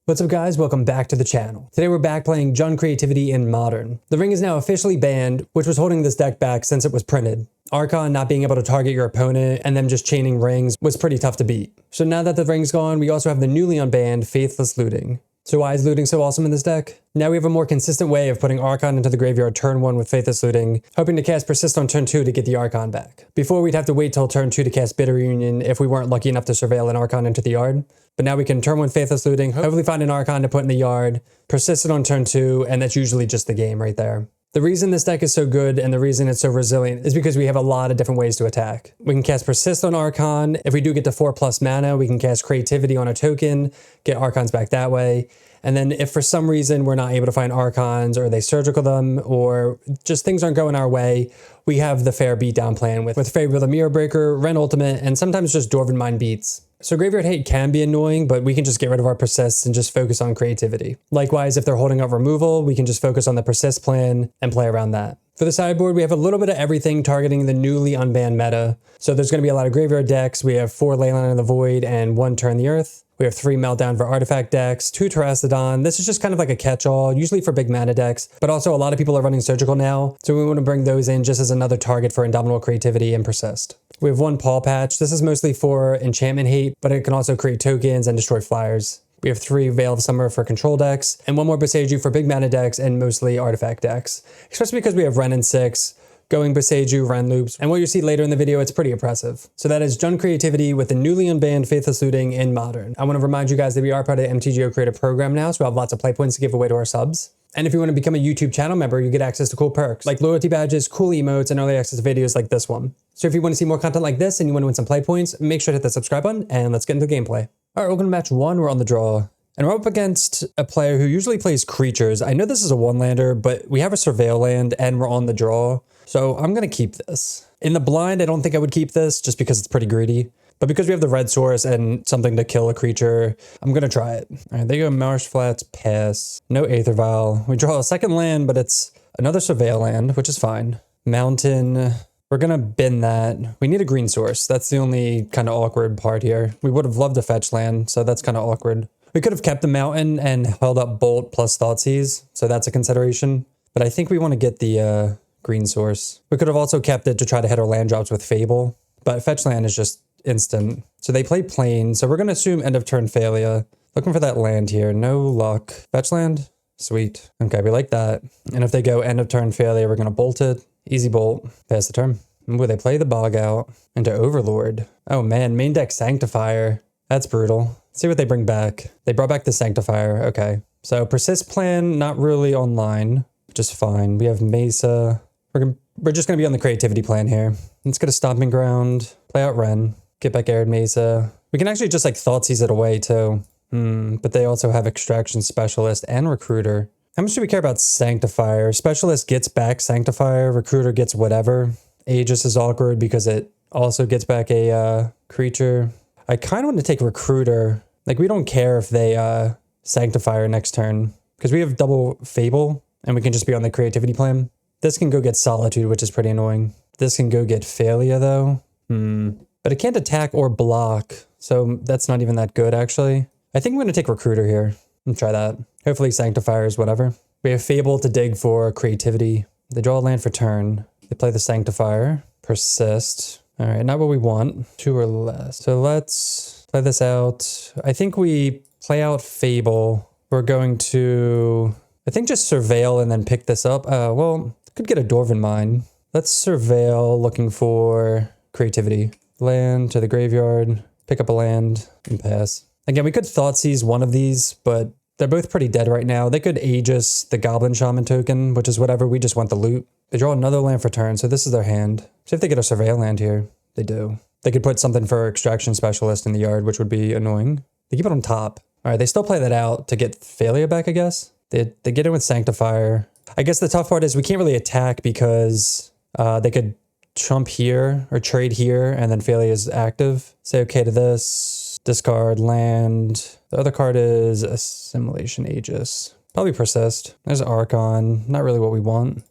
What's up guys, welcome back to the channel. Today we're back playing Archon Creativity in Modern. The ring is now officially banned, which was holding this deck back since it was printed. Archon not being able to target your opponent and them just chaining rings was pretty tough to beat. So now that the ring's gone, we also have the newly unbanned Faithless Looting. So why is looting so awesome in this deck? Now we have a more consistent way of putting Archon into the graveyard turn 1 with Faithless Looting, hoping to cast Persist on turn 2 to get the Archon back. Before we'd have to wait till turn 2 to cast Bitter Union if we weren't lucky enough to surveil an Archon into the yard. But now we can turn 1 Faithless Looting, hopefully find an Archon to put in the yard, persist it on turn 2, and that's usually just the game right there. The reason this deck is so good and the reason it's so resilient is because we have a lot of different ways to attack. We can cast Persist on Archon. If we do get to 4+ mana, we can cast Creativity on a token, get Archons back that way. And then if for some reason we're not able to find Archons or they surgical them or just things aren't going our way, we have the fair beatdown plan with Favor the Mirror Breaker, Ren Ultimate, and sometimes just Dwarven Mind beats. So Graveyard Hate can be annoying, but we can just get rid of our Persists and just focus on Creativity. Likewise, if they're holding up removal, we can just focus on the Persist plan and play around that. For the sideboard, we have a little bit of everything targeting the newly unbanned meta. So there's going to be a lot of graveyard decks. We have 4 Leyline of the Void and 1 Turn the Earth. We have 3 Meltdown for artifact decks, 2 Terrastodon. This is just kind of like a catch-all, usually for big mana decks, but also a lot of people are running Surgical now, so we want to bring those in just as another target for Indomitable Creativity and Persist. We have 1 Paw Patch. This is mostly for enchantment hate, but it can also create tokens and destroy flyers. We have 3 Veil of Summer for control decks, and 1 more Boseiju for big mana decks and mostly artifact decks, especially because we have Ren and 6, going Boseiju, Ren loops, and what you see later in the video, it's pretty impressive. So that is Archon Creativity with the newly unbanned Faithless Looting in Modern. I want to remind you guys that we are part of the MTG Creative Program now, so we have lots of play points to give away to our subs. And if you want to become a YouTube channel member, you get access to cool perks like loyalty badges, cool emotes, and early access to videos like this one. So if you want to see more content like this and you want to win some play points, make sure to hit the subscribe button and let's get into the gameplay. All right, welcome to match 1. We're on the draw. And we're up against a player who usually plays creatures. I know this is a 1-lander, but we have a surveil land and we're on the draw. So I'm going to keep this. In the blind, I don't think I would keep this just because it's pretty greedy. But because we have the red source and something to kill a creature, I'm going to try it. All right, there you go. Marsh Flats, pass. No Aether Vial. We draw a second land, but it's another surveil land, which is fine. Mountain. We're going to bin that. We need a green source. That's the only kind of awkward part here. We would have loved to fetch land, so that's kind of awkward. We could have kept the mountain and held up Bolt plus Thoughtseize, so that's a consideration. But I think we want to get the green source. We could have also kept it to try to hit our land drops with Fable, but fetch land is just instant. So they play Plane, so we're going to assume end of turn failure. Looking for that land here. No luck. Fetch land? Sweet. Okay, we like that. And if they go end of turn failure, we're going to bolt it. Easy bolt. Pass the turn. Ooh, they play the Bog out into Overlord. Oh man, main deck Sanctifier. That's brutal. Let's see what they bring back. They brought back the Sanctifier. Okay. So Persist plan, not really online, which is fine. We have Mesa. We're just going to be on the Creativity plan here. Let's get a Stomping Ground. Play out Ren. Get back Arid Mesa. We can actually just like Thoughtseize it away too. But they also have Extraction Specialist and Recruiter. How much do we care about Sanctifier? Specialist gets back Sanctifier. Recruiter gets whatever. Aegis is awkward because it also gets back a creature. I kind of want to take Recruiter. Like, we don't care if they Sanctifier next turn because we have double Fable and we can just be on the Creativity plan. This can go get Solitude, which is pretty annoying. This can go get Failure though. But it can't attack or block, so that's not even that good actually. I think I'm going to take Recruiter here and try that. Hopefully Sanctifiers, whatever. We have Fable to dig for Creativity. They draw a land for turn. They play the Sanctifier. Persist. All right, not what we want. 2 or less. So let's play this out. I think we play out Fable. We're going to, I think, just surveil and then pick this up. Well, could get a Dwarven Mine. Let's surveil looking for Creativity. Land to the graveyard, pick up a land, and pass. Again, we could Thoughtseize one of these, but they're both pretty dead right now. They could Aegis the Goblin Shaman token, which is whatever. We just want the loot. They draw another land for turn, so this is their hand. So if they get a surveil land here, they do. They could put something for Extraction Specialist in the yard, which would be annoying. They keep it on top. All right, they still play that out to get Failure back, I guess. They get in with Sanctifier. I guess the tough part is we can't really attack because they could trump here or trade here and then Failure is active. Say okay to this. Discard land. The other card is Assimilation Aegis. Probably Persist. There's Archon. Not really what we want.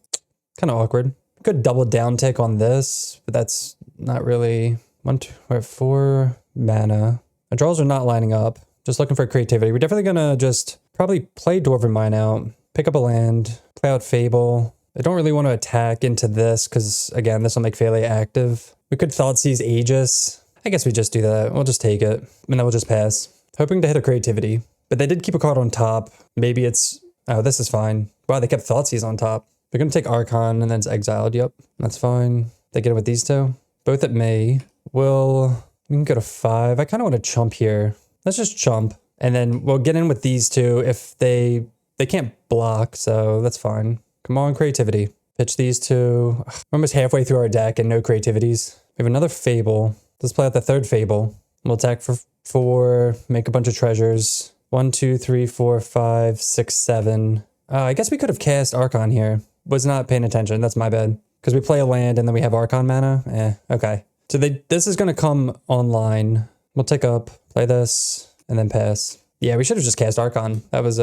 Kind of awkward. Could double down tick on this, but that's not really. 1, 2, 4 mana. Our draws are not lining up. Just looking for creativity. We're definitely gonna just probably play Dwarven Mine out, pick up a land, play out Fable. I don't really want to attack into this because, again, this will make Failure active. We could Thoughtseize Aegis. I guess we just do that. We'll just take it, and then we'll just pass. Hoping to hit a creativity. But they did keep a card on top. Maybe it's... Oh, this is fine. Wow, they kept Thoughtseize on top. They're going to take Archon, and then it's exiled. Yep, that's fine. They get it with these two. Both at May. We can go to 5. I kind of want to chump here. Let's just chump. And then we'll get in with these two if they can't block, so that's fine. Come on, creativity. Pitch these two. We're almost halfway through our deck and no creativities. We have another Fable. Let's play out the third Fable. We'll attack for 4, make a bunch of treasures. 1, 2, 3, 4, 5, 6, 7. I guess we could have cast Archon here. Was not paying attention. That's my bad. Because we play a land and then we have Archon mana. Okay. So this is going to come online. We'll take up, play this, and then pass. Yeah, we should have just cast Archon. That was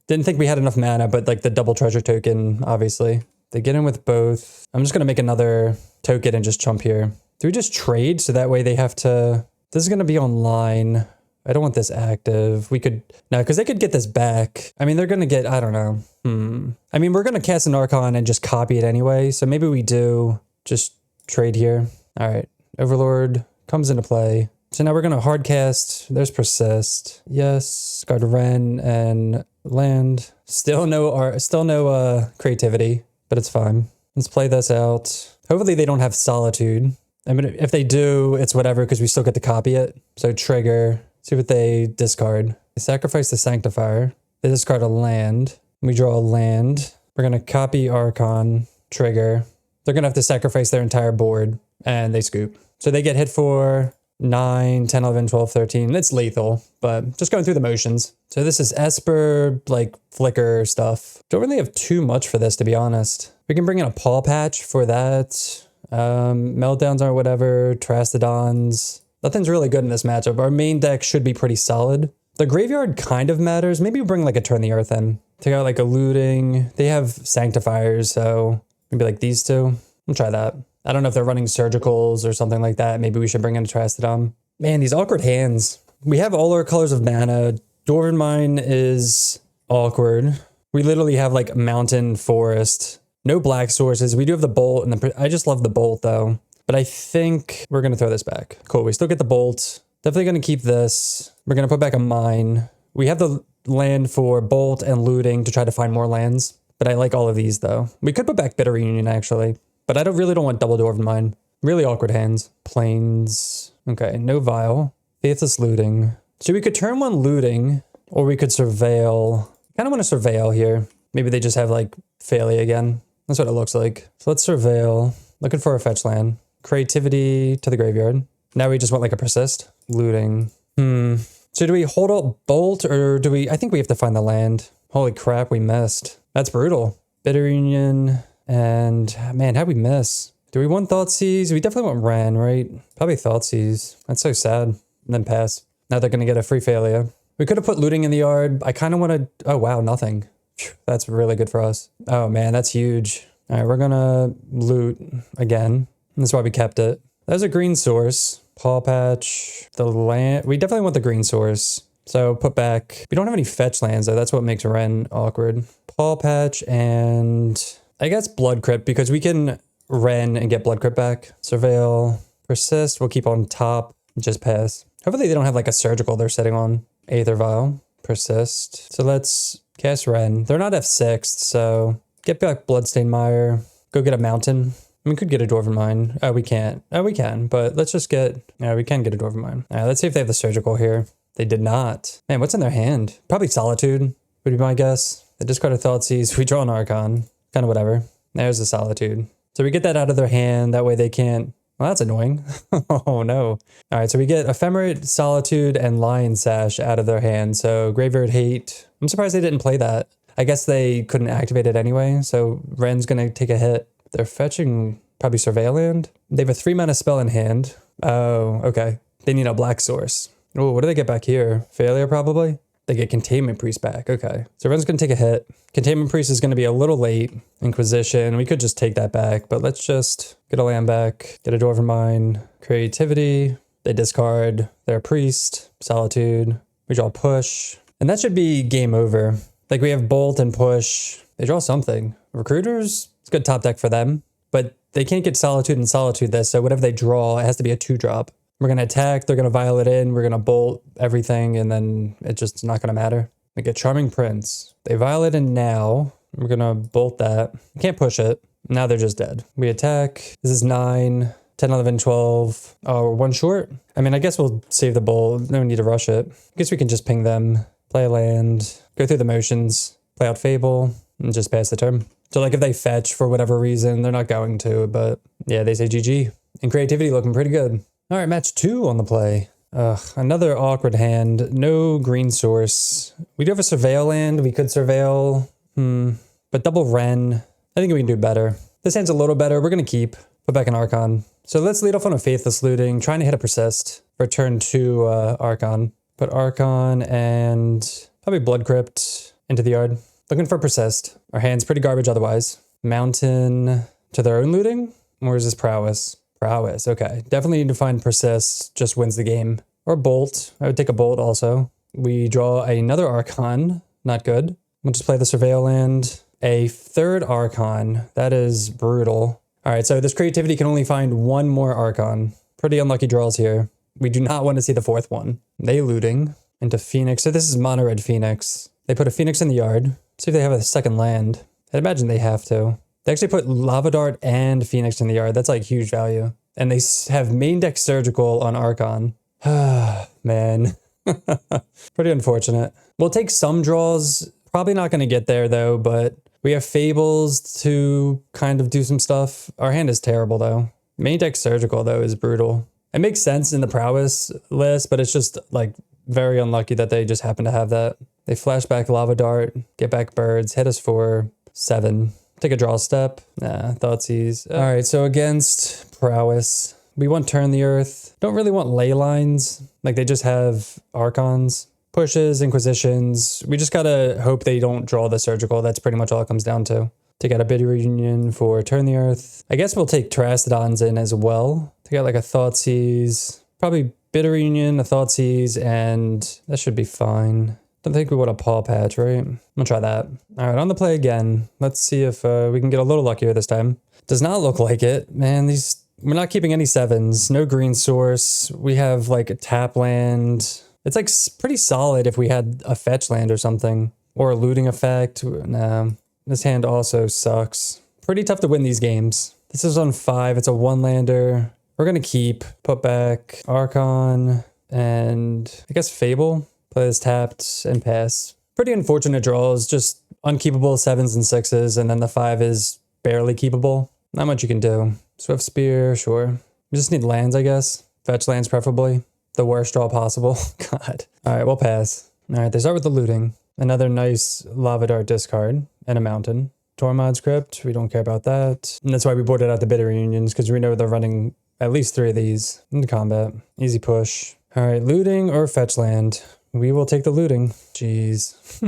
didn't think we had enough mana, but like the double treasure token, obviously. They get in with both. I'm just going to make another token and just chump here. Do we just trade? So that way they have to... This is going to be online. I don't want this active. We could... No, because they could get this back. I mean, they're going to get... I don't know. I mean, we're going to cast an Archon and just copy it anyway. So maybe we do just trade here. All right. Overlord comes into play. So now we're going to hard cast. There's Persist. Yes. Guard Ren and land. Still no creativity, but it's fine. Let's play this out. Hopefully they don't have Solitude. I mean, if they do, it's whatever because we still get to copy it. So trigger. See what they discard. They sacrifice the Sanctifier. They discard a land. We draw a land. We're going to copy Archon. Trigger. They're going to have to sacrifice their entire board. And they scoop. So they get hit for 9, 10, 11, 12, 13. It's lethal, but just going through the motions. So this is Esper, like, flicker stuff. Don't really have too much for this, to be honest. We can bring in a Paw Patch for that. Meltdowns or whatever. Trastodons. Nothing's really good in this matchup. Our main deck should be pretty solid. The graveyard kind of matters. Maybe we bring, like, a Turn the Earth in. Take out, like, a Looting. They have Sanctifiers, so maybe, like, these two. We'll try that. I don't know if they're running Surgicals or something like that. Maybe we should bring in a Trastodon. Man, these awkward hands. We have all our colors of mana. Dwarven Mine is awkward. We literally have like Mountain, Forest. No black sources. We do have the Bolt. And I just love the Bolt though. But I think we're going to throw this back. Cool. We still get the Bolt. Definitely going to keep this. We're going to put back a Mine. We have the land for Bolt and Looting to try to find more lands. But I like all of these though. We could put back Bitter Union actually. But I really don't want double Dwarven Mine. Really awkward hands. Plains. Okay, no Vial. Faithless Looting. So we could turn one Looting, or we could Surveil. I kind of want to Surveil here. Maybe they just have like Failure again. That's what it looks like. So let's Surveil. Looking for a fetch land. Creativity to the graveyard. Now we just want like a Persist. Looting. So do we hold up Bolt, or do we... I think we have to find the land. Holy crap, we missed. That's brutal. Bitter Union... And man, how'd we miss? Do we want Thoughtseize? We definitely want Ren, right? Probably Thoughtseize. That's so sad. And then pass. Now they're going to get a free Failure. We could have put Looting in the yard. I kind of want to... Oh, wow, nothing. That's really good for us. Oh, man, that's huge. All right, we're going to loot again. That's why we kept it. There's a green source. Paw Patch. The land... We definitely want the green source. So put back... We don't have any fetch lands, though. That's what makes Ren awkward. Paw Patch and... I guess Blood Crypt, because we can Ren and get Blood Crypt back. Surveil, Persist, we'll keep on top, just pass. Hopefully they don't have like a Surgical they're sitting on. Aether Vial, Persist. So let's cast Ren. They're not F6, so get back Bloodstained Mire. Go get a Mountain. We could get a Dwarven Mine. Oh, we can't. Oh, we can, but let's just get... Yeah, we can get a Dwarven Mine. All right, let's see if they have the Surgical here. They did not. Man, what's in their hand? Probably Solitude, would be my guess. They discard a Thoughtseize. We draw an Archon. Kind of whatever. There's the Solitude. So we get that out of their hand. That way they can't... Well, that's annoying. Oh, no. All right, so we get Ephemerate, Solitude, and Lion Sash out of their hand. So Graveyard Hate. I'm surprised they didn't play that. I guess they couldn't activate it anyway. So Ren's going to take a hit. They're fetching probably Surveil land. They have a 3-mana spell in hand. Oh, okay. They need a black source. Oh, what do they get back here? Failure, probably? They get Containment Priest back. Okay. So everyone's going to take a hit. Containment Priest is going to be a little late. Inquisition. We could just take that back, but let's just get a land back. Get a Dwarven Mine. Creativity. They discard their Priest. Solitude. We draw push. And that should be game over. Like we have bolt and push. They draw something. Recruiters, it's good top deck for them. But they can't get solitude and solitude this. So whatever they draw, it has to be a 2-drop. We're going to attack. They're going to violet in. We're going to bolt everything. And then it's just not going to matter. We get Charming Prince. They violet in now. We're going to bolt that. Can't push it. Now they're just dead. We attack. This is 9, 10, 11, 12. Oh, we're one short. I mean, I guess we'll save the bolt. No need to rush it. I guess we can just ping them. Play a land. Go through the motions. Play out Fable. And just pass the turn. So like if they fetch for whatever reason, they're not going to. But yeah, they say GG. And creativity looking pretty good. All right, match 2 on the play. Another awkward hand. No green source. We do have a surveil land. We could surveil. But double Ren. I think we can do better. This hand's a little better. We're going to keep. Put back an Archon. So let's lead off on a Faithless Looting. Trying to hit a Persist for turn 2 Archon. Put Archon and probably Blood Crypt into the yard. Looking for Persist. Our hand's pretty garbage otherwise. Mountain to their own looting? Or is this Prowess? Prowess, okay. Definitely need to find Persist. Just wins the game. Or Bolt. I would take a Bolt also. We draw another Archon. Not good. We'll just play the Surveil land. A third Archon. That is brutal. All right, so this creativity can only find one more Archon. Pretty unlucky draws here. We do not want to see the fourth one. They looting into Phoenix. So this is Mono Red Phoenix. They put a Phoenix in the yard. See if they have a second land. I'd imagine they have to. They actually put Lava Dart and Phoenix in the yard. That's like huge value. And they have main deck Surgical on Archon. Man. Pretty unfortunate. We'll take some draws. Probably not going to get there though, but we have Fables to kind of do some stuff. Our hand is terrible though. Main deck Surgical though is brutal. It makes sense in the Prowess list, but it's just like very unlucky that they just happen to have that. They flash back Lava Dart, get back Birds, hit us for 7. Take a draw step. Nah, Thoughtseize. All right, so against Prowess, we want Turn the Earth. Don't really want Ley Lines. Like they just have Archons. Pushes, Inquisitions. We just gotta hope they don't draw the Surgical. That's pretty much all it comes down to. Take out a Bitter Reunion for Turn the Earth. I guess we'll take Terastodons in as well. Take out like a Thoughtseize. Probably Bitter Reunion, a Thoughtseize, and that should be fine. Don't think we want a Paw Patch, right? I'm gonna try that. All right, on the play again. Let's see if we can get a little luckier this time. Does not look like it. Man, we're not keeping any 7s. No green source. We have like a tap land. It's like pretty solid if we had a fetch land or something. Or a looting effect. Nah, this hand also sucks. Pretty tough to win these games. This is on 5. It's a 1-lander. We're going to keep. Put back Archon and I guess Fable. Play this tapped and pass. Pretty unfortunate draws. Just unkeepable 7s and 6s. And then the 5 is barely keepable. Not much you can do. Swift Spear, sure. We just need lands, I guess. Fetch lands preferably. The worst draw possible. God. All right, we'll pass. All right, they start with the looting. Another nice Lava Dart discard and a mountain. Tormod's Crypt, we don't care about that. And that's why we boarded out the Bitter Reunions, because we know they're running at least 3 of these into combat. Easy push. All right, looting or fetch land. We will take the looting. Jeez.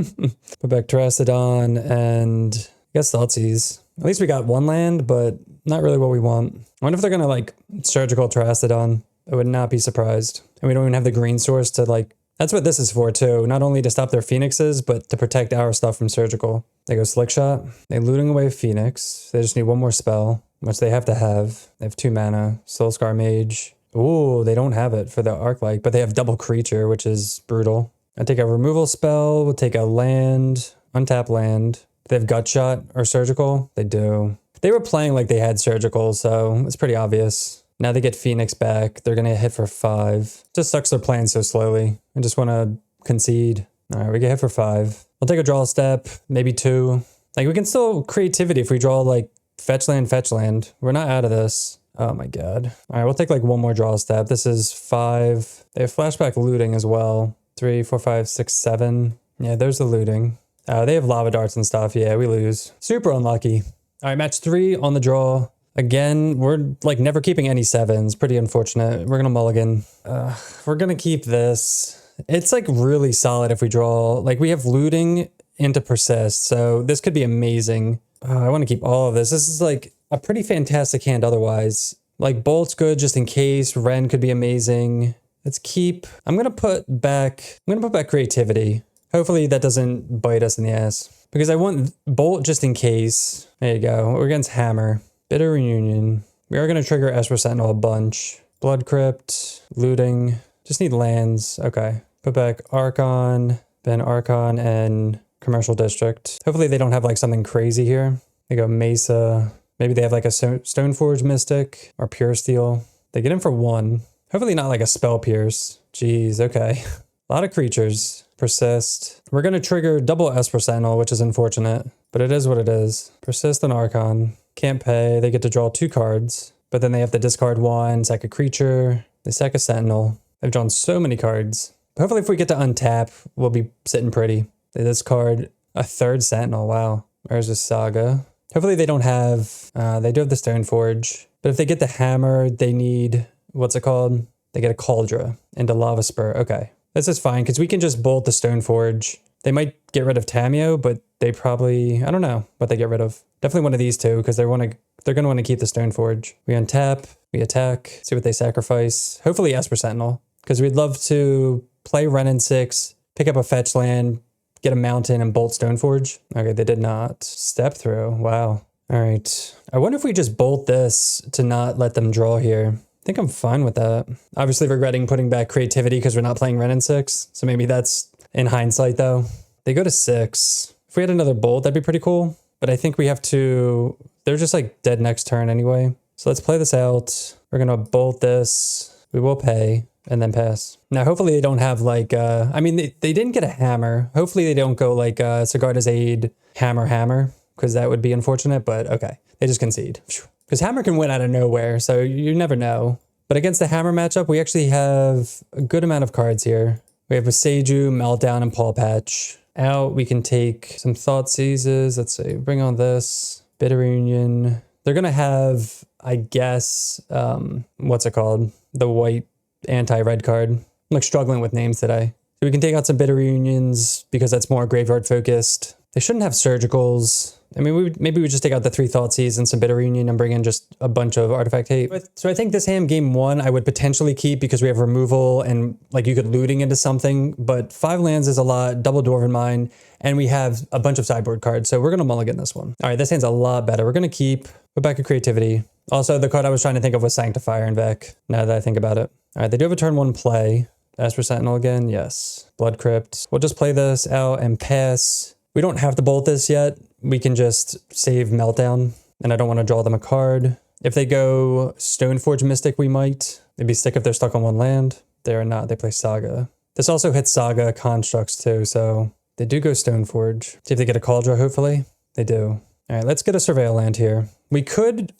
Put back Terastodon and I guess Thoughtseize. At least we got 1 land, but not really what we want. I wonder if they're going to like Surgical Terastodon. I would not be surprised. And we don't even have the green source to like... That's what this is for too. Not only to stop their Phoenixes, but to protect our stuff from Surgical. They go Slick Shot. They're looting away Phoenix. They just need 1 more spell, which they have to have. They have 2 mana. Soul Scar Mage. Ooh, they don't have it for the Arc-like, but they have double creature, which is brutal. I take a removal spell. We'll take a land. Untap land. They have Gut Shot or Surgical? They do. They were playing like they had Surgical, so it's pretty obvious. Now they get Phoenix back. They're going to hit for 5. Just sucks they're playing so slowly. I just want to concede. All right, we get hit for 5. We'll take a draw step, maybe 2. Like we can still creativity if we draw like fetch land. We're not out of this. Oh my God. All right, we'll take like 1 more draw step. This is 5. They have flashback looting as well. 3, 4, 5, 6, 7. Yeah, there's the looting. They have Lava Darts and stuff. Yeah, we lose. Super unlucky. All right, match 3 on the draw. Again, we're like never keeping any 7s. Pretty unfortunate. We're going to mulligan. We're going to keep this. It's like really solid if we draw. Like we have looting into Persist. So this could be amazing. I want to keep all of this. This is like a pretty fantastic hand otherwise. Like Bolt's good just in case. Ren could be amazing. Let's keep, I'm gonna put back creativity. Hopefully that doesn't bite us in the ass. Because I want bolt just in case. There you go. We're against hammer. Bitter reunion. We are gonna trigger Esper Sentinel a bunch. Blood Crypt, looting. Just need lands. Okay. Put back Archon, then Archon and Commercial District. Hopefully they don't have like something crazy here. They go Mesa. Maybe they have like a Stoneforge Mystic or Pure Steel. They get in for 1. Hopefully not like a Spell Pierce. Jeez, okay. A lot of creatures. Persist. We're going to trigger double Esper Sentinel, which is unfortunate, but it is what it is. Persist and Archon. Can't pay. They get to draw 2 cards, but then they have to discard 1, sack a creature. They sack a Sentinel. They've drawn so many cards. Hopefully if we get to untap, we'll be sitting pretty. They discard a 3rd Sentinel. Wow. There's a Saga. Hopefully they don't have, they do have the Stoneforge, but if they get the hammer, they need, what's it called? They get a Cauldron and a Lava Spur. Okay. This is fine because we can just bolt the Stoneforge. They might get rid of Tameo, but they probably, I don't know what they get rid of. Definitely one of these two because they're going to want to keep the Stoneforge. We untap, we attack, see what they sacrifice. Hopefully Esper Sentinel because we'd love to play Renin 6, pick up a fetch land, get a mountain and bolt Stoneforge. Okay, they did not. Step through. Wow. All right. I wonder if we just bolt this to not let them draw here. I think I'm fine with that. Obviously regretting putting back creativity because we're not playing Renin 6. So maybe that's in hindsight though. They go to 6. If we had another bolt, that'd be pretty cool. But I think we have to, they're just like dead next turn anyway. So let's play this out. We're going to bolt this. We will pay and then pass. Now, hopefully they don't have like, I mean, they didn't get a hammer. Hopefully they don't go like Sigarda's Aid, hammer, because that would be unfortunate, but okay. They just concede. Because hammer can win out of nowhere, so you never know. But against the hammer matchup, we actually have a good amount of cards here. We have a Seiju, Meltdown, and Paw Patch. Out, we can take some Thought Seizes. Let's see, bring on this. Bitter Reunion. They're going to have, I guess, what's it called? The white anti-red card. I'm like struggling with names today. So we can take out some Bitter Reunions because that's more graveyard focused. They shouldn't have surgicals. I mean, maybe we just take out the 3 Thoughtseize and some Bitter Reunion and bring in just a bunch of Artifact Hate. So I think this hand game 1 I would potentially keep because we have removal and like you could looting into something, but 5 lands is a lot, double Dwarven Mine, and we have a bunch of sideboard cards. So we're going to mulligan this one. All right, this hand's a lot better. We're going to keep, put back a Creativity. Also, the card I was trying to think of was Sanctifier in Vec, now that I think about it. All right, they do have a turn 1 play. Esper Sentinel again, yes. Blood Crypt. We'll just play this out and pass. We don't have to bolt this yet. We can just save Meltdown, and I don't want to draw them a card. If they go Stoneforge Mystic, we might. They'd be sick if they're stuck on 1 land. They are not. They play Saga. This also hits Saga constructs too, so they do go Stoneforge. See if they get a Cauldron, hopefully. They do. All right, let's get a Surveil land here. We could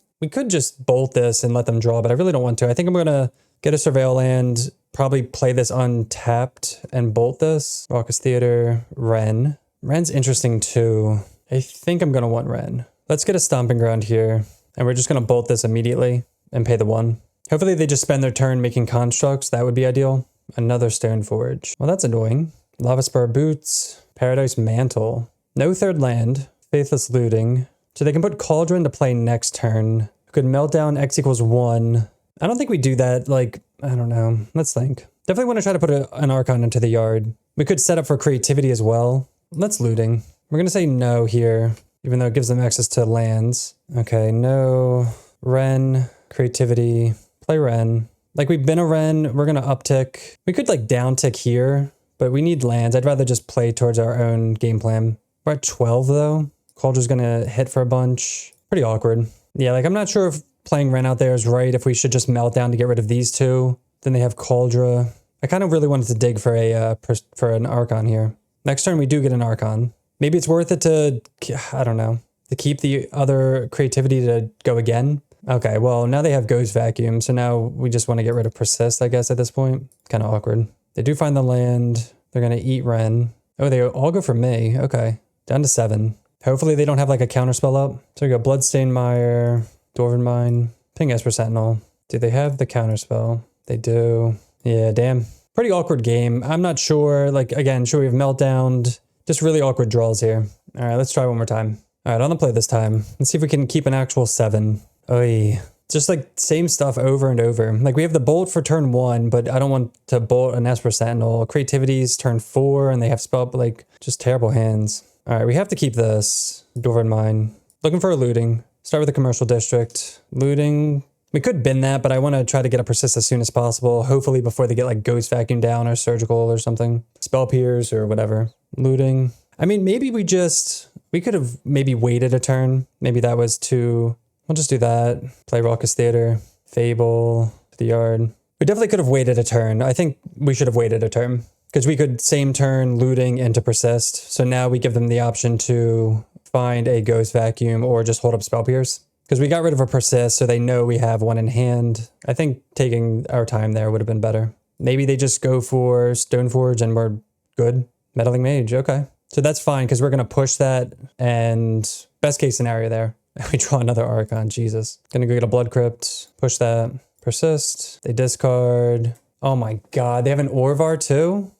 just bolt this and let them draw, but I really don't want to. I think I'm going to get a Surveil land, probably play this untapped and bolt this. Raucous Theater, Ren. Ren's interesting too. I think I'm going to want Ren. Let's get a Stomping Ground here, and we're just going to bolt this immediately and pay the 1. Hopefully they just spend their turn making constructs. That would be ideal. Another Stoneforge. Well, that's annoying. Lava Spur Boots, Paradise Mantle. No 3rd land. Faithless Looting. So they can put Cauldron to play next turn. Could Meltdown X equals 1. I don't think we do that. Like, I don't know. Let's think. Definitely want to try to put an Archon into the yard. We could set up for creativity as well. Let's Looting. We're going to say no here, even though it gives them access to lands. Okay, no. Ren, creativity, play Ren. Like we've been a Ren, we're going to uptick. We could like downtick here, but we need lands. I'd rather just play towards our own game plan. We're at 12 though. Cauldron's going to hit for a bunch. Pretty awkward. Yeah, like I'm not sure if playing Ren out there is right, if we should just melt down to get rid of these 2. Then they have Cauldron. I kind of really wanted to dig for an Archon here. Next turn we do get an Archon. Maybe it's worth it to, I don't know, to keep the other creativity to go again. Okay, well, now they have Ghost Vacuum, so now we just want to get rid of Persist, I guess, at this point. Kind of awkward. They do find the land. They're going to eat Ren. Oh, they all go for me. Okay, down to 7. Hopefully they don't have like a counterspell up. So we go Bloodstained Mire, Dwarven Mine, ping Esper Sentinel. Do they have the counterspell? They do. Yeah, damn. Pretty awkward game. I'm not sure. Like, again, sure we have Meltdown. Just really awkward draws here. All right, let's try one more time. All right, on the play this time. Let's see if we can keep an actual 7. Oy. just like same stuff over and over. Like we have the bolt for turn 1, but I don't want to bolt an Esper Sentinel. Creativity's turn 4 and they have spell, like just terrible hands. All right, we have to keep this. Dwarven Mine. Looking for a looting. Start with the commercial district. Looting. We could bin that, but I want to try to get a persist as soon as possible. Hopefully before they get like Ghost Vacuum down or Surgical or something. Spell Pierce or whatever. Looting. I mean, maybe we could have maybe waited a turn. Maybe that was too... We'll just do that. Play Raucous Theater. Fable. To the yard. We definitely could have waited a turn. I think we should have waited a turn. Because we could same turn looting into persist. So now we give them the option to find a Ghost Vacuum or just hold up Spell Pierce. Because we got rid of a persist, so they know we have one in hand. I think taking our time there would have been better. Maybe they just go for Stoneforge and we're good. Meddling Mage, okay. So that's fine, because we're going to push that, and best case scenario there. We draw another Archon, Jesus. Gonna go get a Blood Crypt, push that. Persist, they discard. Oh my god, they have an Orvar too?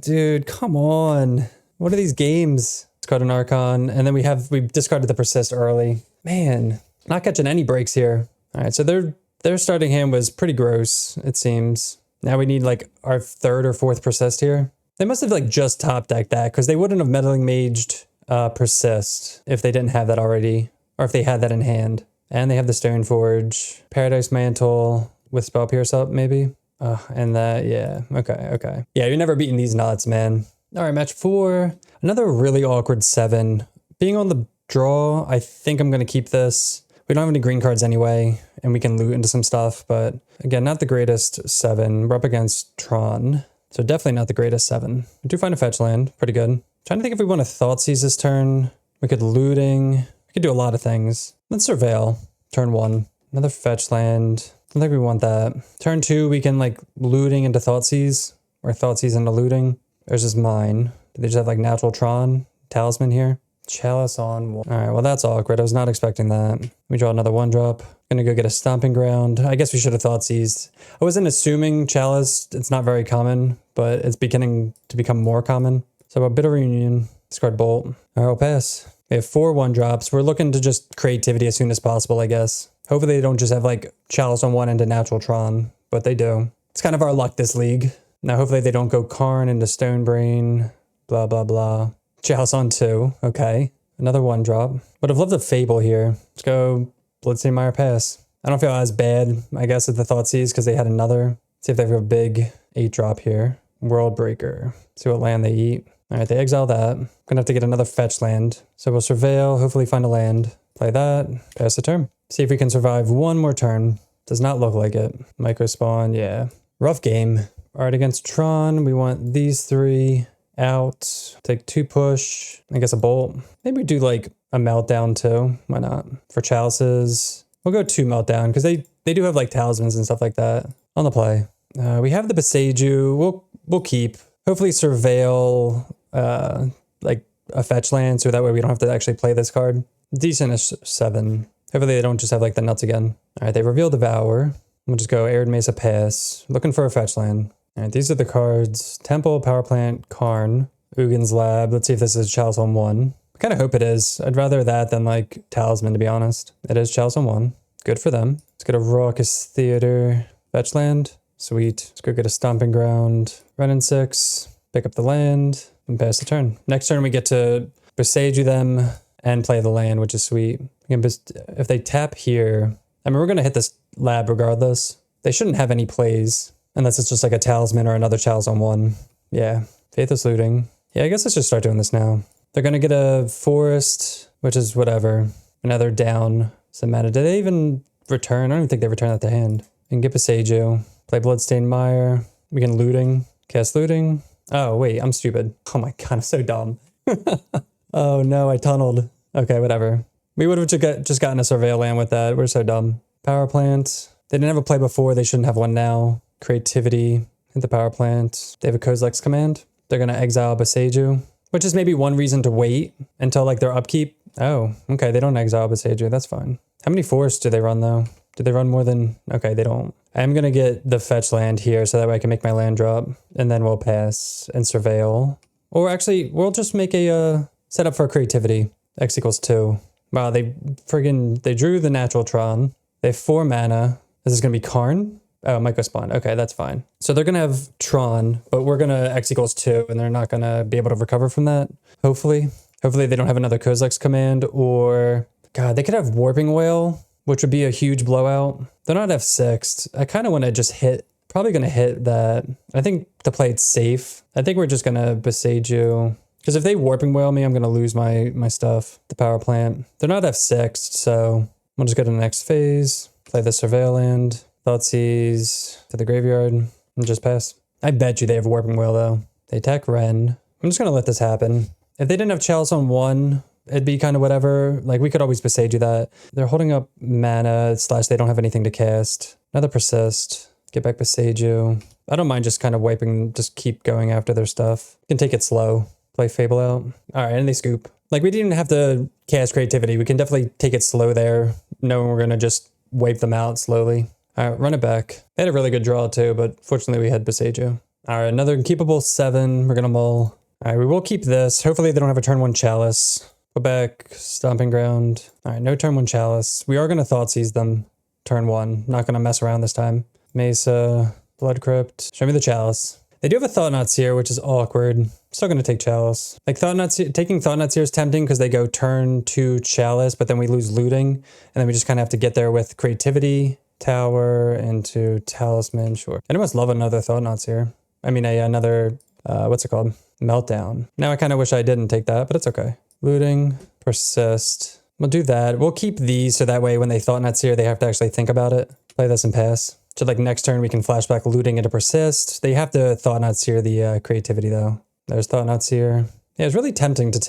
Dude, come on. What are these games? Discard an Archon, and then we discarded the Persist early. Man, not catching any breaks here. All right, so their starting hand was pretty gross, it seems. Now we need like our 3rd or 4th Persist here. They must have like just top decked that, because they wouldn't have Meddling Maged Persist if they didn't have that already, or if they had that in hand. And they have the Stoneforge, Paradise Mantle with Spell Pierce up maybe. And that, yeah, okay. Yeah, you're never beating these nuts, man. All right, match 4. Another really awkward 7. Being on the draw, I think I'm going to keep this. We don't have any green cards anyway, and we can loot into some stuff, but again, not the greatest 7. We're up against Tron, so definitely not the greatest 7. We do find a fetch land, pretty good. Trying to think if we want to Thoughtseize this turn. We could looting. We could do a lot of things. Let's surveil. Turn 1. Another fetch land. Don't think we want that. Turn 2, we can like looting into Thoughtseize, or Thoughtseize into looting. There's this mine. Do they just have like natural Tron? Talisman here? Chalice on 1. All right, well, that's awkward. I was not expecting that. We draw another 1-drop. Gonna go get a Stomping Ground. I guess we should have Thoughtseize. I wasn't assuming Chalice. It's not very common, but it's beginning to become more common. So a Bitter Reunion. Discard Bolt. All right, I'll pass. We have 4 1-drops. We're looking to just creativity as soon as possible, I guess. Hopefully they don't just have like Chalice on 1 into natural Tron, but they do. It's kind of our luck this league. Now hopefully they don't go Karn into Stonebrain. Blah, blah, blah. Chalice on 2. Okay. Another 1-drop. Would have loved a Fable here. Let's go Bloodstained Mire pass. I don't feel as bad, I guess, at the Thoughtseize because they had another. See if they have a big 8-drop here. World Breaker. See what land they eat. All right, they exile that. Gonna have to get another fetch land. So we'll surveil, hopefully find a land. Play that. Pass the turn. See if we can survive one more turn. Does not look like it. Micro spawn, yeah. Rough game. All right, against Tron, we want these 3 out. Take 2 push. I guess a bolt. Maybe we do like a meltdown too. Why not? For chalices, we'll go 2 meltdown because they do have like talismans and stuff like that on the play. We have the Beseju. We'll keep. Hopefully surveil like a fetch land so that way we don't have to actually play this card. Decent-ish 7. Hopefully they don't just have like the nuts again. All right, they reveal Devour. We'll just go Arid Mesa pass. Looking for a fetch land. All right, these are the cards. Temple, Power Plant, Karn, Ugin's Lab. Let's see if this is Chalice on 1. I kind of hope it is. I'd rather that than like Talisman, to be honest. It is Chalice on 1. Good for them. Let's get a Raucous Theater. Fetch land. Sweet. Let's go get a Stomping Ground. Run in 6. Pick up the land and pass the turn. Next turn we get to Beseju them and play the land, which is sweet. If they tap here, I mean, we're going to hit this lab regardless. They shouldn't have any plays unless it's just like a Talisman or another Chalice on 1. Yeah. Faithless Looting. Yeah, I guess let's just start doing this now. They're going to get a Forest, which is whatever. Another down. Doesn't matter. Did they even return? I don't even think they returned that to hand. We can get Beseju. Play Bloodstained Mire. We can Looting. Cast Looting. Oh, wait, I'm stupid. Oh my god, I'm so dumb. Oh no, I tunneled. Okay, whatever. We would have just gotten a Surveil land with that. We're so dumb. Power Plant. They didn't have a play before. They shouldn't have one now. Creativity. Hit the Power Plant. They have a Kozilek's Command. They're going to exile Beseju, which is maybe one reason to wait until like their upkeep. Oh, okay. They don't exile Beseju. That's fine. How many forests do they run though? Do they run more than... Okay, they don't. I'm going to get the fetch land here so that way I can make my land drop. And then we'll pass and surveil. Or actually, we'll just make a setup for creativity. X equals 2. Wow, they drew the natural Tron. They have 4 mana. Is this going to be Karn? Oh, it might go spawn. Okay, that's fine. So they're going to have Tron, but we're going to X equals 2, and they're not going to be able to recover from that, hopefully. Hopefully they don't have another Kozilek's command, or... God, they could have Warping Whale, which would be a huge blowout. They're not F6. I kind of want to just hit... Probably going to hit that. I think to play it safe, I think we're just going to Boseiju. Because if they Warping Whale me, I'm going to lose my stuff. The power plant. They're not F6, so we'll just go to the next phase. Play the Surveil land. Thoughtseize to the graveyard and just pass. I bet you they have Warping Whale though. They attack Ren. I'm just going to let this happen. If they didn't have Chalice on 1, it'd be kind of whatever. Like we could always Boseiju that. They're holding up mana / they don't have anything to cast. Another Persist. Get back Boseiju. I don't mind just kind of wiping, just keep going after their stuff. You can take it slow. Play Fable out. All right, and they scoop. Like we didn't have to cast Creativity. We can definitely take it slow there, knowing we're going to just wipe them out slowly. All right, run it back. They had a really good draw too, but fortunately we had Boseiju. All right, another unkeepable 7. We're going to mull. All right, we will keep this. Hopefully they don't have a turn 1 Chalice. Go back, Stomping Ground. All right, no turn 1 Chalice. We are going to Thoughtseize them turn 1. Not going to mess around this time. Mesa, Blood Crypt. Show me the Chalice. They do have a Thought-Knot Seer, which is awkward. Still going to take Chalice. Like taking Thought-Knot Seer is tempting because they go turn 2 Chalice, but then we lose Looting. And then we just kind of have to get there with Creativity, Tower, into Talisman. Sure. I must love another Thought-Knot Seer. I mean, another, what's it called? Meltdown. Now I kind of wish I didn't take that, but it's okay. Looting, Persist. We'll do that. We'll keep these so that way when they Thought-Knot Seer, they have to actually think about it. Play this and pass. So like next turn, we can flashback Looting into Persist. They have to Thought-Knot Seer the Creativity though. There's Thought-Knot Seer. Yeah, it's really tempting to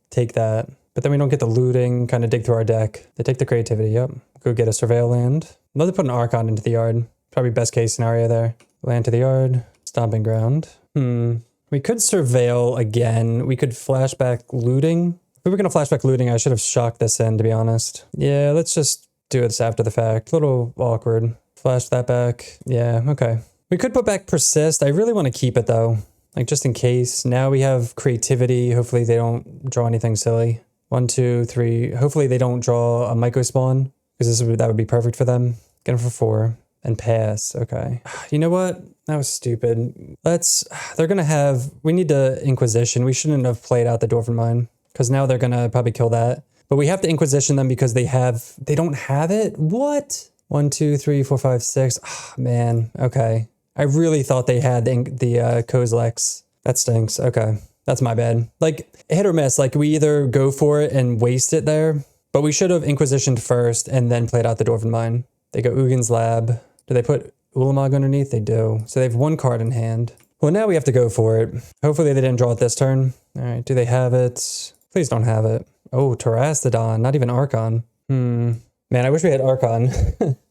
take that. But then we don't get the Looting, kind of dig through our deck. They take the Creativity, yep. Go get a Surveil land. I'd love to put an Archon into the yard. Probably best case scenario there. Land to the yard. Stomping Ground. We could Surveil again. We could flashback Looting. If we were going to flashback Looting, I should have shocked this in, to be honest. Yeah, let's just do this after the fact. A little awkward. Flash that back. Yeah, okay. We could put back Persist. I really want to keep it though. Like just in case. Now we have Creativity. Hopefully they don't draw anything silly. 1, 2, 3. Hopefully they don't draw a Myco Spawn. Because that would be perfect for them. Get them for 4. And pass. Okay. You know what? That was stupid. They're going to have... We need to Inquisition. We shouldn't have played out the Dwarven Mine. Because now they're going to probably kill that. But we have to Inquisition them because they don't have it? What? 1, 2, 3, 4, 5, 6. Oh, man. Okay. I really thought they had the Kozilek's. That stinks. Okay. That's my bad. Like, hit or miss. Like, we either go for it and waste it there, but we should have Inquisitioned first and then played out the Dwarven Mine. They go Ugin's Lab. Do they put Ulamog underneath? They do. So they have 1 card in hand. Well, now we have to go for it. Hopefully they didn't draw it this turn. All right. Do they have it? Please don't have it. Oh, Terastodon. Not even Archon. Man, I wish we had Archon.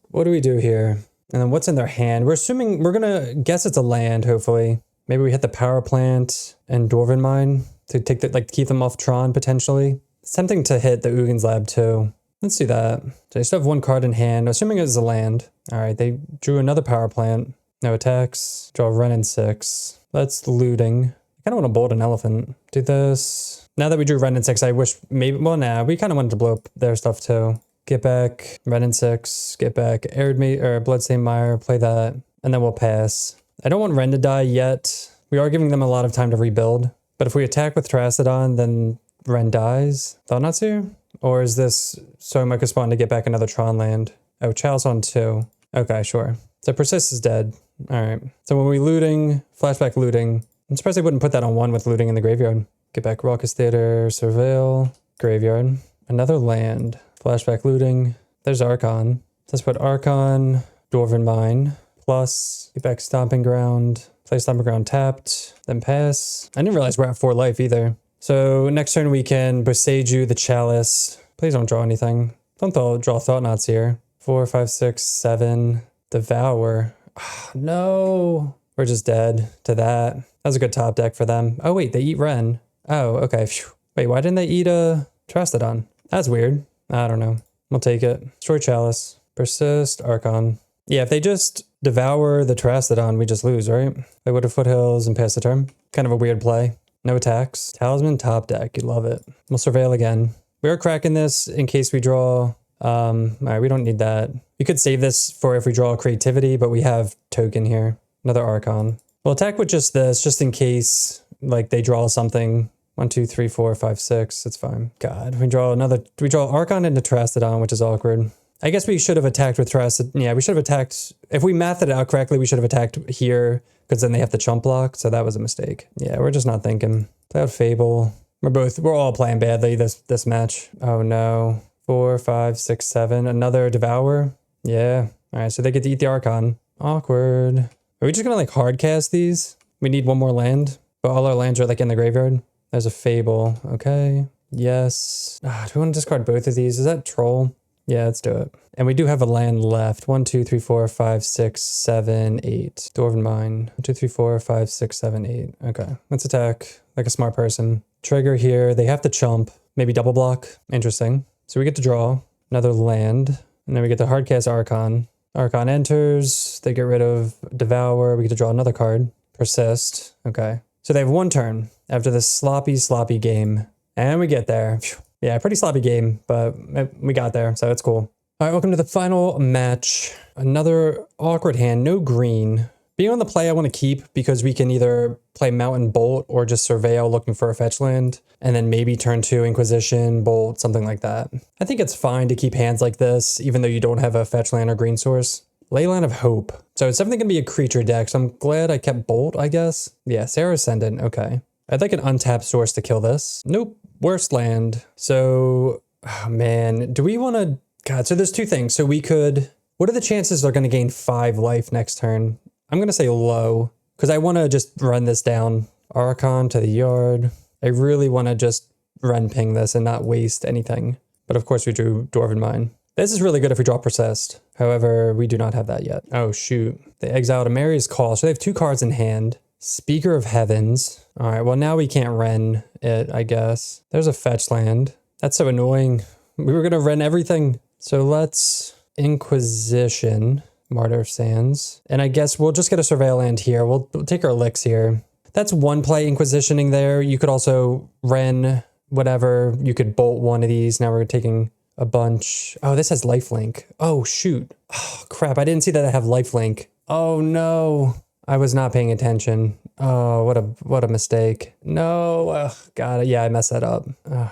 What do we do here? And then what's in their hand? We're assuming, we're gonna guess it's a land, hopefully. Maybe we hit the Power Plant and Dwarven Mine to take the, like, keep them off Tron, potentially. It's tempting to hit the Ugin's Lab, too. Let's do that. So they still have 1 card in hand, assuming it's a land. All right, they drew another Power Plant. No attacks. Draw Ren and 6. That's Looting. I kind of want to bolt an Elephant. Do this. Now that we drew Ren and 6, I wish maybe, well, nah, we kind of wanted to blow up their stuff, too. Get back, Ren and 6, get back, Bloodstained Mire, play that, and then we'll pass. I don't want Ren to die yet. We are giving them a lot of time to rebuild, but if we attack with Terastodon, then Ren dies. Thought-Knot Seer? Or is this so Myco Spawn to get back another Tron land? Oh, Chalice on 2. Okay, sure. So Persist is dead. All right. So when we Looting, flashback Looting, I'm surprised they wouldn't put that on 1 with Looting in the graveyard. Get back Raucous Theater, Surveil, graveyard, another land. Flashback Looting. There's Archon. Let's put Archon, Dwarven Mine, plus get back Stomping Ground, play Stomping Ground tapped, then pass. I didn't realize we're at 4 life either. So next turn we can Boseiju the Chalice. Please don't draw anything. Don't draw Thought-Knots here. 4, 5, 6, 7. Devour. Oh, no. We're just dead to that. That was a good top deck for them. Oh wait, they eat Ren. Oh, okay. Phew. Wait, why didn't they eat a Terastodon? That's weird. I don't know. We'll take it. Destroy Chalice. Persist. Archon. Yeah, if they just devour the Terastodon, we just lose, right? They would have Foothills and pass the turn. Kind of a weird play. No attacks. Talisman top deck. You love it. We'll Surveil again. We are cracking this in case we draw All right, we don't need that. We could save this for if we draw Creativity, but we have token here. Another Archon. We'll attack with just this, just in case, like, they draw something. 1, 2, 3, 4, 5, 6. It's fine. God, we draw Archon into Terastodon, which is awkward. I guess we should have attacked with Terastodon. Yeah, we should have attacked. If we mathed it out correctly, we should have attacked here, because then they have the chump block. So that was a mistake. Yeah, we're just not thinking. Play out Fable. We're all playing badly this match. Oh no. 4, 5, 6, 7. Another Devour. Yeah. All right, so they get to eat the Archon. Awkward. Are we just gonna like hard cast these? We need one more land, but all our lands are like in the graveyard. There's a Fable. Okay. Yes. Do we want to discard both of these? Is that Troll? Yeah, let's do it. And we do have a land left. 1, 2, 3, 4, 5, 6, 7, 8. Dwarven Mine. 1, 2, 3, 4, 5, 6, 7, 8. Okay. Let's attack like a smart person. Trigger here. They have to chump. Maybe double block. Interesting. So we get to draw another land. And then we get to hardcast Archon. Archon enters. They get rid of Devour. We get to draw another card. Persist. Okay. So they have one turn after this sloppy game. And we get there. Phew. Yeah, pretty sloppy game, but we got there, so it's cool. All right, welcome to the final match. Another awkward hand, no green. Being on the play I want to keep because we can either play Mountain Bolt or just Surveil looking for a fetch land, and then maybe turn 2 Inquisition, Bolt, something like that. I think it's fine to keep hands like this, even though you don't have a fetch land or green source. Leyline of Hope. So it's definitely going to be a creature deck, so I'm glad I kept Bolt, I guess. Yeah, Sarah Ascendant, okay. I'd like an untapped source to kill this. Nope. Worst land. So, oh man, do we want to... God, so there's two things. So we could... What are the chances they're going to gain 5 life next turn? I'm going to say low, because I want to just run this down. Archon to the yard. I really want to just run ping this and not waste anything. But of course we drew Dwarven Mine. This is really good if we draw Persist. However, we do not have that yet. Oh, shoot. They exiled a Mary's Call. So they have 2 cards in hand. Speaker of Heavens. All right, well, now we can't Ren it, I guess. There's a fetch land. That's so annoying. We were going to Ren everything. So let's Inquisition, Martyr of Sands. And I guess we'll just get a Surveil land here. We'll take our licks here. That's one play Inquisitioning there. You could also Ren whatever. You could Bolt one of these. Now we're taking a bunch. Oh, this has lifelink. Oh, shoot. Oh, crap. I didn't see that I have lifelink. Oh, no. I was not paying attention. Oh, what a mistake. No, God, yeah, I messed that up.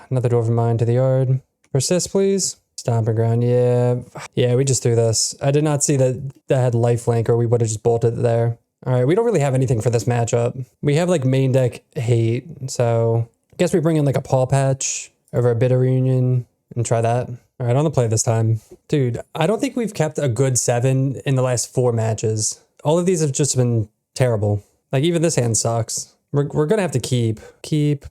Another Dwarven Mine to the yard. Persist, please. Stomping Ground, yeah, we just threw this. I did not see that had lifelink, or we would have just bolted it there. All right, we don't really have anything for this matchup. We have like main deck hate, so I guess we bring in like a Paw Patch over a Bitter Reunion and try that. All right, on the play this time. Dude, I don't think we've kept a good 7 in the last 4 matches. All of these have just been terrible. Like, even this hand sucks. We're going to have to keep,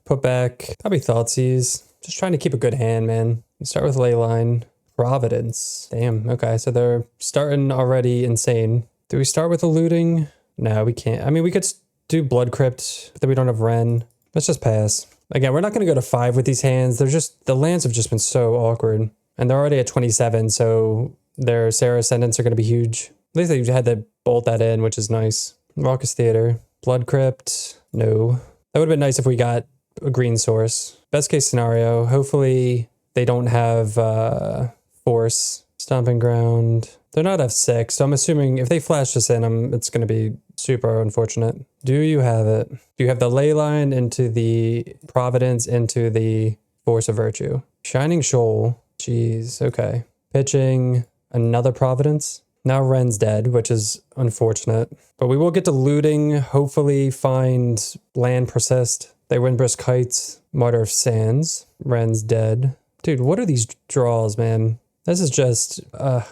put back, probably Thoughtseize. Just trying to keep a good hand, man. Start with Leyline. Providence. Damn, okay, so they're starting already insane. Do we start with the looting? No, we can't. I mean, we could do Blood Crypt, but then we don't have Ren. Let's just pass. Again, we're not going to go to 5 with these hands. The lands have just been so awkward. And they're already at 27, so their Sarah Ascendants are going to be huge. At least they had to bolt that in, which is nice. Raucous Theater. Blood Crypt. No. That would have been nice if we got a green source. Best case scenario. Hopefully they don't have Force. Stomping Ground. They're not F6, so I'm assuming if they flash this in, it's going to be super unfortunate. Do you have it? Do you have the Leyline into the Providence into the Force of Virtue? Shining Shoal. Jeez, okay. Pitching another Providence. Now Ren's dead, which is unfortunate. But we will get to looting, hopefully find land Persist. They win Brisk Heights, Martyr of Sands. Ren's dead. Dude, what are these draws, man? This is just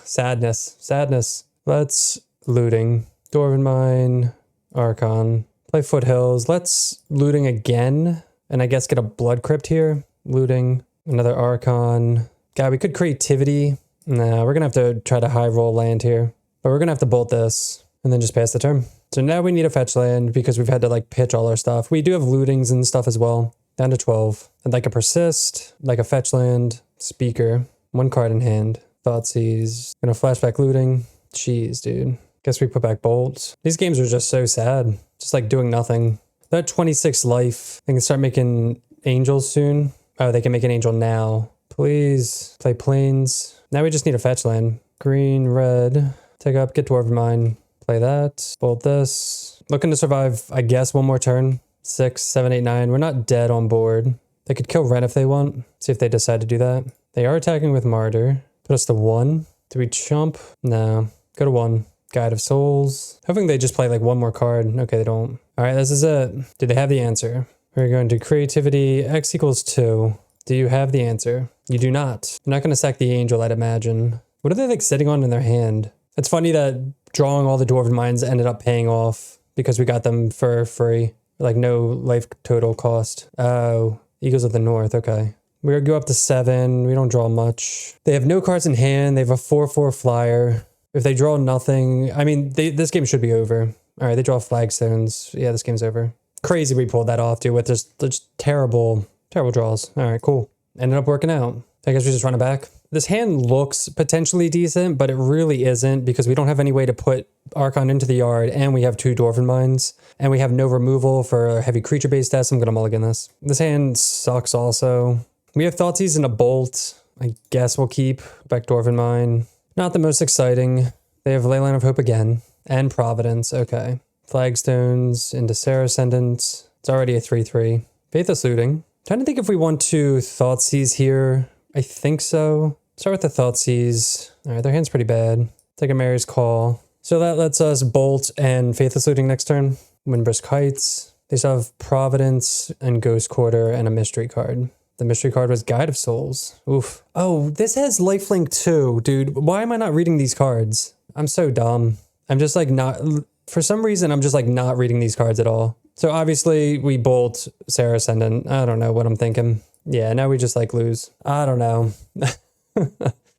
sadness. Let's looting. Dwarven Mine, Archon. Play Foothills. Let's looting again. And I guess get a Blood Crypt here. Looting. Another Archon. God, we could Creativity. Nah, we're going to have to try to high roll land here. But we're going to have to bolt this and then just pass the turn. So now we need a fetch land because we've had to like pitch all our stuff. We do have lootings and stuff as well. Down to 12. And like a Persist, like a fetch land, Speaker. 1 card in hand. Thoughtseize. Gonna flashback looting. Jeez, dude. Guess we put back bolts. These games are just so sad. Just like doing nothing. They're at 26 life. They can start making angels soon. Oh, they can make an angel now. Please play plains. Now we just need a fetch land. Green, red, take up, get Dwarven Mine. Play that, bolt this. Looking to survive, I guess, one more turn. 6, 7, 8, 9. We're not dead on board. They could kill Ren if they want. See if they decide to do that. They are attacking with Martyr. Put us to 1. Do we chump? No. Go to 1. Guide of Souls. Hoping they just play like one more card. Okay, they don't. All right, this is it. Do they have the answer? We're going to creativity. X equals 2. Do you have the answer? You do not. You're not going to sack the Angel, I'd imagine. What are they like sitting on in their hand? It's funny that drawing all the Dwarven Mines ended up paying off because we got them for free. Like no life total cost. Oh, Eagles of the North. Okay. We're going to go up to 7. We don't draw much. They have no cards in hand. They have a 4/4 flyer. If they draw nothing, I mean, this game should be over. All right, they draw flagstones. Yeah, this game's over. Crazy we pulled that off, dude, with just terrible draws. All right, cool. Ended up working out. I guess we just run it back. This hand looks potentially decent, but it really isn't because we don't have any way to put Archon into the yard, and we have 2 Dwarven Mines, and we have no removal for heavy creature-based deaths. I'm going to mulligan this. This hand sucks also. We have Thoughtseize and a Bolt. I guess we'll keep back Dwarven Mine. Not the most exciting. They have Leyline of Hope again, and Providence. Okay. Flagstones into Sarah Ascendant. It's already a 3/3. Faithless Looting. Trying to think if we want to Thoughtseize here. I think so. Start with the Thoughtseize. All right, their hand's pretty bad. Take a Mary's Call. So that lets us Bolt and Faithless Looting next turn. Windbrisk Heights. They still have Providence and Ghost Quarter and a mystery card. The mystery card was Guide of Souls. Oof. Oh, this has Lifelink too, dude. Why am I not reading these cards? I'm so dumb. I'm just like not... For some reason, I'm just like not reading these cards at all. So obviously we Bolt Sarah Ascendant. I don't know what I'm thinking. Yeah, now we just like lose. I don't know.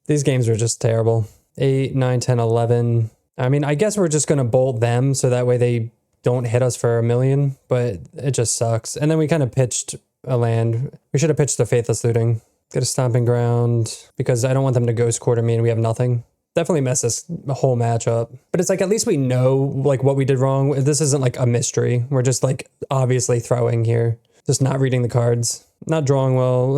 These games are just terrible. 8, 9, 10, 11. I mean, I guess we're just going to Bolt them so that way they don't hit us for a million, but it just sucks. And then we kind of pitched a land. We should have pitched the Faithless Looting. Get a Stomping Ground because I don't want them to Ghost Quarter me and we have nothing. Definitely messes the whole match up. But it's like at least we know like what we did wrong. This isn't like a mystery. We're just like obviously throwing here. Just not reading the cards. Not drawing well.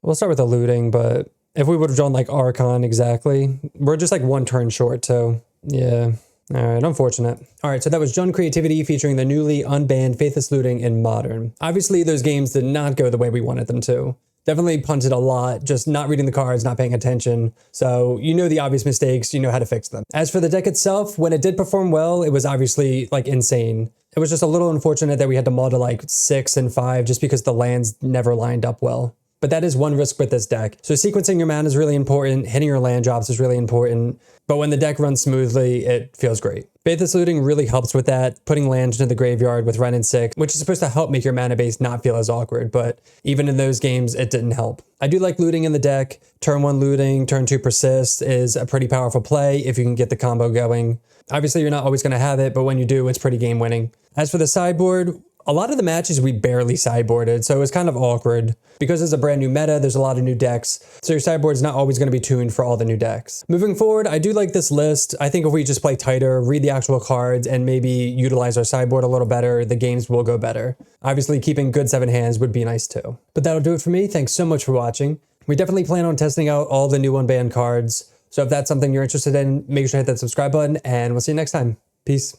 We'll start with the looting, but if we would have drawn like Archon exactly, we're just like 1 turn short too. Yeah. All right, unfortunate. All right, so that was John Creativity featuring the newly unbanned Faithless Looting in Modern. Obviously, those games did not go the way we wanted them to. Definitely punted a lot, just not reading the cards, not paying attention. So you know the obvious mistakes, you know how to fix them. As for the deck itself, when it did perform well, it was obviously like insane. It was just a little unfortunate that we had to mull to like 6 and 5 just because the lands never lined up well. But that is one risk with this deck. So sequencing your mana is really important, hitting your land drops is really important, but when the deck runs smoothly, it feels great. Faithless Looting really helps with that, putting lands into the graveyard with Ren and 6, which is supposed to help make your mana base not feel as awkward, but even in those games, it didn't help. I do like looting in the deck. Turn 1 looting, turn 2 persist is a pretty powerful play if you can get the combo going. Obviously, you're not always going to have it, but when you do, it's pretty game winning. As for the sideboard, a lot of the matches we barely sideboarded, so it was kind of awkward. Because it's a brand new meta, there's a lot of new decks, so your sideboard's not always going to be tuned for all the new decks. Moving forward, I do like this list. I think if we just play tighter, read the actual cards, and maybe utilize our sideboard a little better, the games will go better. Obviously, keeping good 7 hands would be nice too. But that'll do it for me. Thanks so much for watching. We definitely plan on testing out all the new unbanned cards, so if that's something you're interested in, make sure to hit that subscribe button, and we'll see you next time. Peace.